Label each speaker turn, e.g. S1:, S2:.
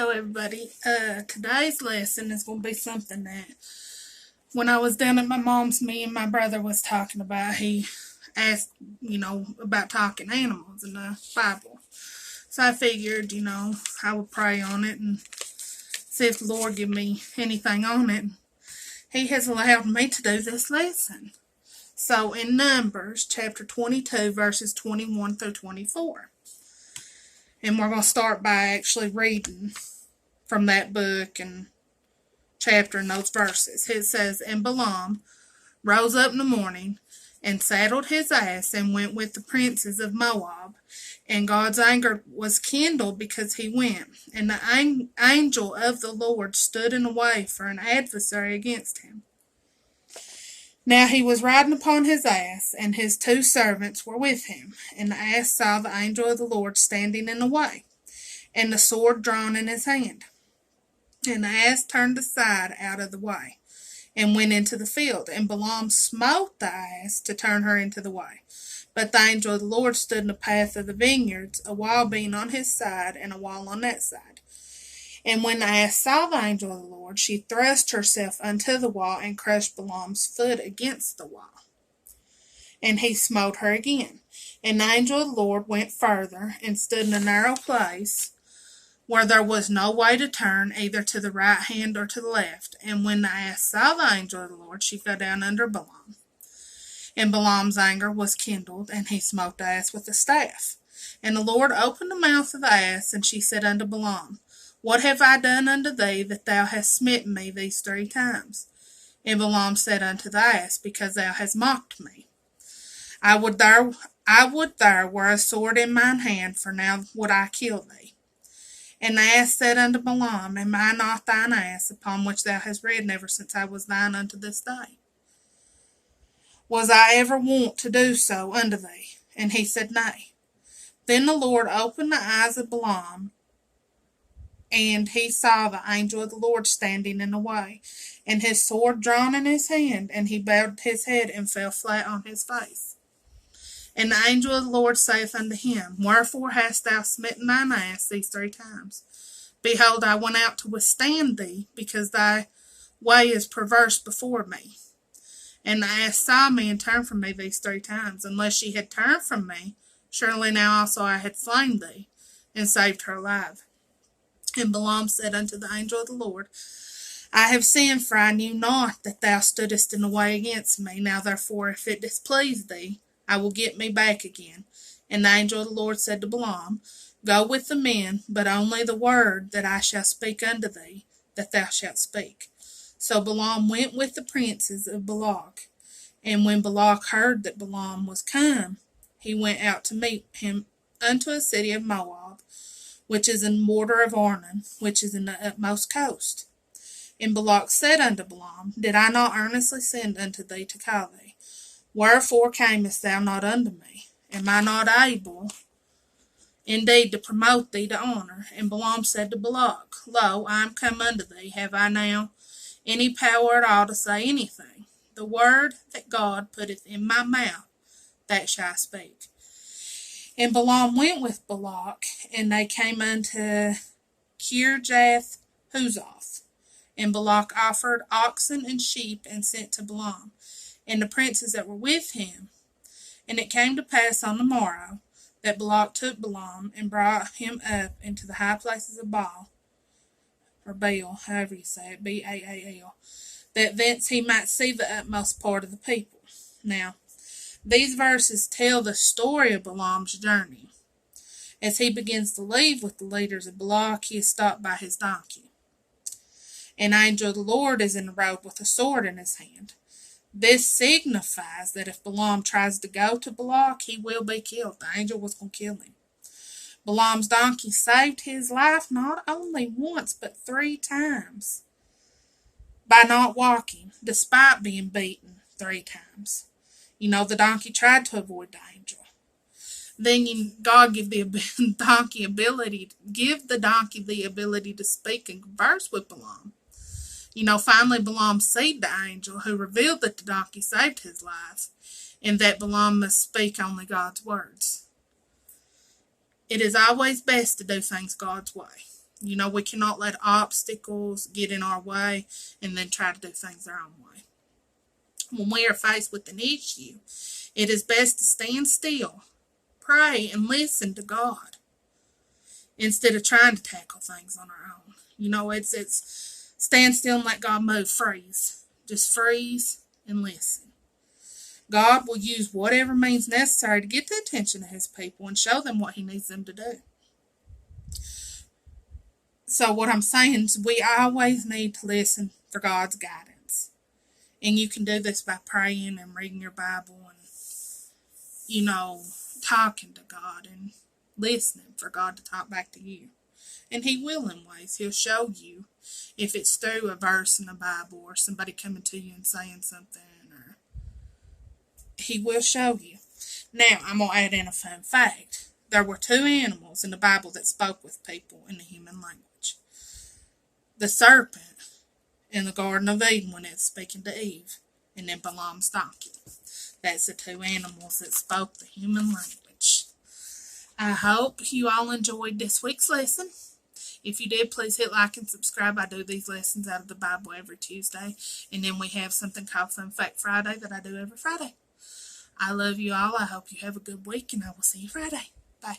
S1: Hello, everybody. Today's lesson is going to be something that when I was down at my mom's, me and my brother was talking about. He asked, about talking animals in the Bible. So I figured, I would pray on it and see if the Lord give me anything on it. He has allowed me to do this lesson. So in Numbers, chapter 22, verses 21 through 24. And we're going to start by actually reading from that book and chapter and those verses. It says, "And Balaam rose up in the morning and saddled his ass and went with the princes of Moab. And God's anger was kindled because he went. And the angel of the Lord stood in the way for an adversary against him. Now he was riding upon his ass, and his 2 servants were with him. And the ass saw the angel of the Lord standing in the way, and the sword drawn in his hand. And the ass turned aside out of the way, and went into the field. And Balaam smote the ass to turn her into the way. But the angel of the Lord stood in the path of the vineyards, a wall being on his side, and a wall on that side. And when the ass saw the angel of the Lord, she thrust herself unto the wall, and crushed Balaam's foot against the wall. And he smote her again. And the angel of the Lord went further, and stood in a narrow place, where there was no way to turn, either to the right hand or to the left. And when the ass saw the angel of the Lord, she fell down under Balaam. And Balaam's anger was kindled, and he smote the ass with a staff. And the Lord opened the mouth of the ass, and she said unto Balaam, What have I done unto thee, that thou hast smitten me these 3 times? And Balaam said unto the ass, Because thou hast mocked me. I would there were a sword in mine hand, for now would I kill thee. And the ass said unto Balaam, Am I not thine ass, upon which thou hast ridden ever since I was thine unto this day? Was I ever wont to do so unto thee? And he said, Nay. Then the Lord opened the eyes of Balaam, and he saw the angel of the Lord standing in the way, and his sword drawn in his hand, and he bowed his head and fell flat on his face. And the angel of the Lord saith unto him, Wherefore hast thou smitten thine ass these 3 times? Behold, I went out to withstand thee, because thy way is perverse before me. And the ass saw me and turned from me these 3 times. Unless she had turned from me, surely now also I had slain thee, and saved her alive. And Balaam said unto the angel of the Lord, I have sinned, for I knew not that thou stoodest in the way against me. Now therefore, if it displease thee, I will get me back again. And the angel of the Lord said to Balaam, Go with the men, but only the word that I shall speak unto thee, that thou shalt speak. So Balaam went with the princes of Balak. And when Balak heard that Balaam was come, he went out to meet him unto a city of Moab, which is in the border of Arnon, which is in the utmost coast. And Balak said unto Balaam, Did I not earnestly send unto thee to call thee? Wherefore camest thou not unto me? Am I not able indeed to promote thee to honor? And Balaam said to Balak, Lo, I am come unto thee. Have I now any power at all to say anything? The word that God putteth in my mouth, that shall I speak. And Balaam went with Balak, and they came unto Kirjath Huzoth. And Balak offered oxen and sheep, and sent to Balaam, and the princes that were with him. And it came to pass on the morrow, that Balak took Balaam, and brought him up into the high places of Baal, or Baal, however you say it, Baal, that thence he might see the utmost part of the people. Now, these verses tell the story of Balaam's journey. As he begins to leave with the leaders of Balak, he is stopped by his donkey. An angel of the Lord is in the road with a sword in his hand. This signifies that if Balaam tries to go to Balak, he will be killed. The angel was going to kill him. Balaam's donkey saved his life not only once, but 3 times by not walking, despite being beaten 3 times. The donkey tried to avoid the angel. Then God give the donkey the ability to speak and converse with Balaam. Finally Balaam seed the angel, who revealed that the donkey saved his life, and that Balaam must speak only God's words. It is always best to do things God's way. You know, we cannot let obstacles get in our way and then try to do things our own way. When we are faced with an issue, it is best to stand still, pray, and listen to God instead of trying to tackle things on our own. You know, it's stand still and let God move, freeze. Just freeze and listen. God will use whatever means necessary to get the attention of his people and show them what he needs them to do. So what I'm saying is we always need to listen for God's guidance. And you can do this by praying and reading your Bible and, you know, talking to God and listening for God to talk back to you. And he will in ways. He'll show you if it's through a verse in the Bible or somebody coming to you and saying something, or he will show you. Now, I'm going to add in a fun fact. There were 2 animals in the Bible that spoke with people in the human language. The serpent in the Garden of Eden when it's speaking to Eve, and then Balaam's donkey. That's the 2 animals that spoke the human language. I hope you all enjoyed this week's lesson. If you did, please hit like and subscribe. I do these lessons out of the Bible every Tuesday. And then we have something called Fun Fact Friday that I do every Friday. I love you all. I hope you have a good week, and I will see you Friday. Bye.